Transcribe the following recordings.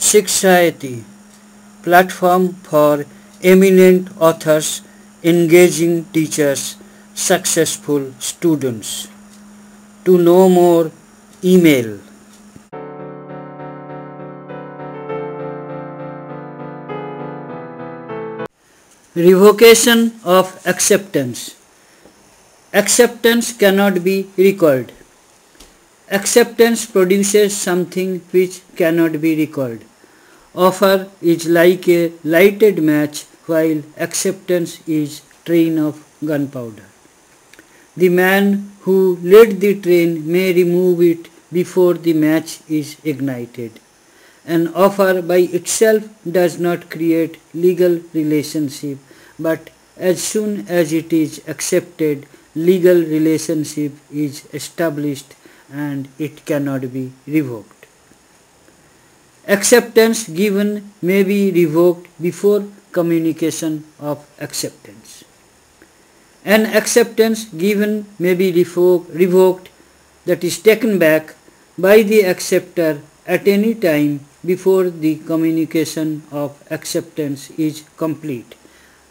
Sikshayati, platform for eminent authors, engaging teachers, successful students. To know more, email. Revocation of acceptance. Acceptance cannot be recalled. Acceptance produces something which cannot be recalled. Offer is like a lighted match, while acceptance is train of gunpowder. The man who lit the train may remove it before the match is ignited. An offer by itself does not create legal relationship, but as soon as it is accepted, legal relationship is established and it cannot be revoked. Acceptance given may be revoked before communication of acceptance. An acceptance given may be revoked, that is taken back, by the acceptor at any time before the communication of acceptance is complete,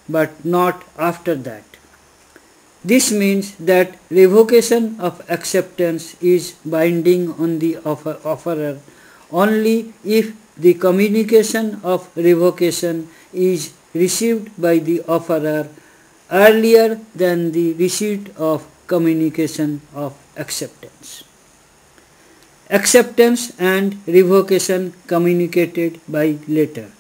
but not after that. This means that revocation of acceptance is binding on the offerer only if the communication of revocation is received by the offerer earlier than the receipt of communication of acceptance. Acceptance and revocation communicated by letter.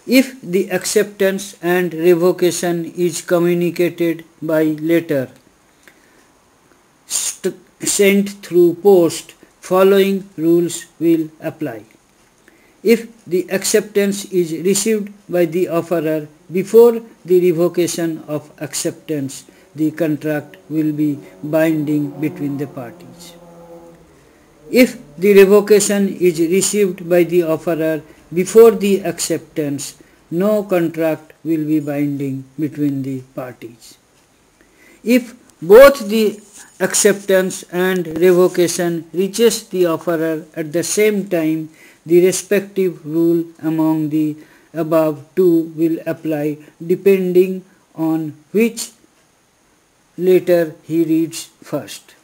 If the acceptance and revocation is communicated by letter sent through post, following rules will apply. If the acceptance is received by the offerer before the revocation of acceptance, the contract will be binding between the parties. If the revocation is received by the offerer before the acceptance, no contract will be binding between the parties. If both the acceptance and revocation reaches the offerer at the same time, the respective rule among the above two will apply depending on which letter he reads first.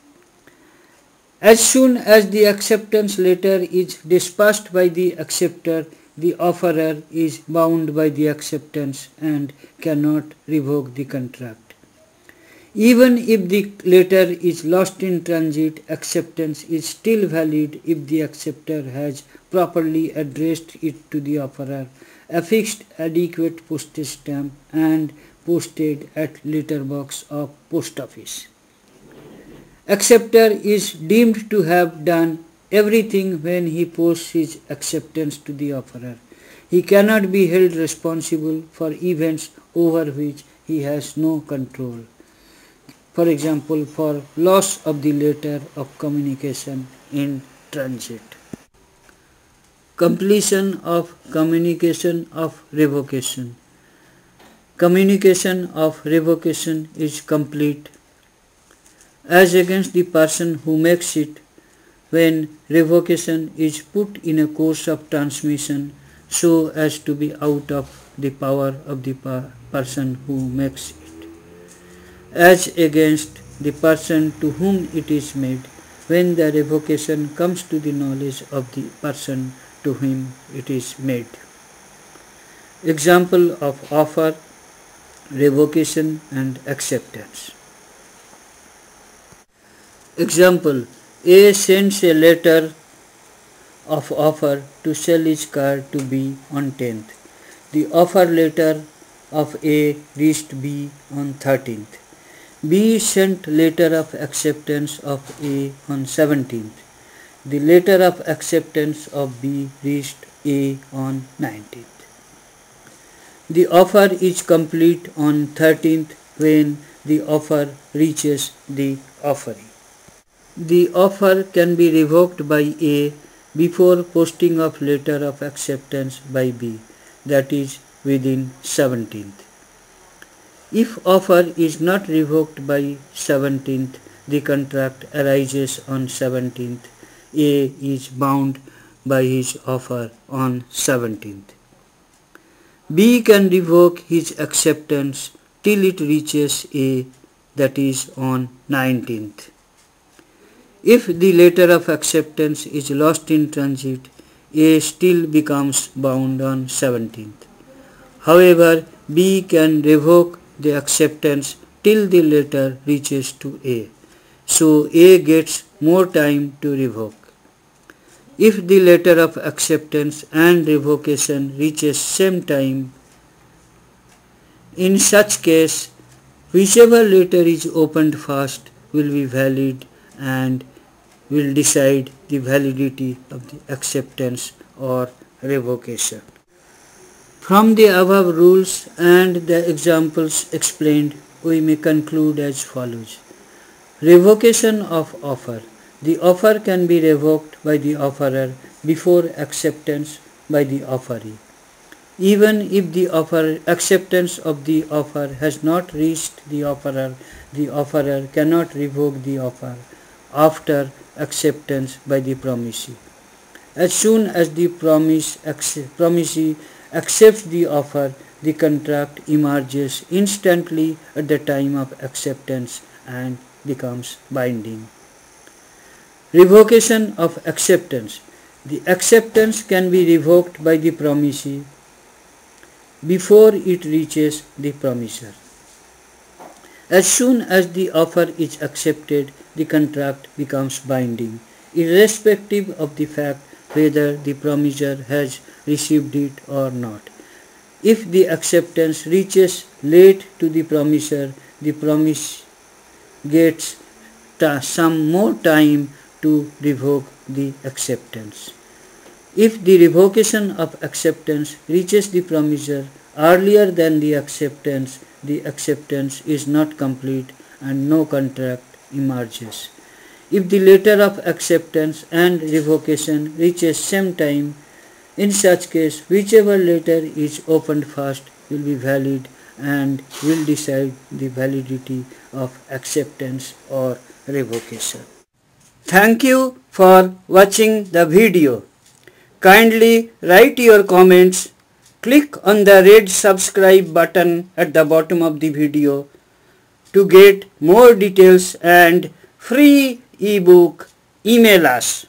As soon as the acceptance letter is dispatched by the acceptor, the offerer is bound by the acceptance and cannot revoke the contract. Even if the letter is lost in transit, acceptance is still valid if the acceptor has properly addressed it to the offerer, affixed adequate postage stamp, and posted at letter box of post office. Acceptor is deemed to have done everything when he posts his acceptance to the offerer. He cannot be held responsible for events over which he has no control. For example, for loss of the letter of communication in transit. Completion of communication of revocation. Communication of revocation is complete as against the person who makes it when revocation is put in a course of transmission so as to be out of the power of the person who makes it, as against the person to whom it is made when the revocation comes to the knowledge of the person to whom it is made. Example of offer, revocation and acceptance. Example: A sends a letter of offer to sell his car to B on 10th. The offer letter of A reached B on 13th. B sent letter of acceptance of A on 17th. The letter of acceptance of B reached A on 19th. The offer is complete on 13th when the offer reaches the offeree. The offer can be revoked by A before posting of letter of acceptance by B, that is within 17th. If offer is not revoked by 17th, the contract arises on 17th. A is bound by his offer on 17th. B can revoke his acceptance till it reaches A, that is on 19th. If the letter of acceptance is lost in transit, A still becomes bound on 17th. However, B can revoke the acceptance till the letter reaches to A, so A gets more time to revoke. If the letter of acceptance and revocation reaches same time, in such case, whichever letter is opened first will be valid and will decide the validity of the acceptance or revocation. From the above rules and the examples explained, we may conclude as follows. Revocation of offer. The offer can be revoked by the offerer before acceptance by the offeree. Even if the acceptance of the offer has not reached the offerer cannot revoke the offer after acceptance by the promisee. As soon as the promisee accepts the offer, the contract emerges instantly at the time of acceptance and becomes binding. Revocation of acceptance. The acceptance can be revoked by the promisee before it reaches the promiser. As soon as the offer is accepted, the contract becomes binding, irrespective of the fact whether the promiser has received it or not. If the acceptance reaches late to the promiser, the promise gets some more time to revoke the acceptance. If the revocation of acceptance reaches the promiser earlier than the acceptance is not complete and no contract emerges. If the letter of acceptance and revocation reaches same time, in such case, whichever letter is opened first will be valid and will decide the validity of acceptance or revocation. Thank you for watching the video. Kindly write your comments. Click on the red subscribe button at the bottom of the video to get more details and free ebook. Email us.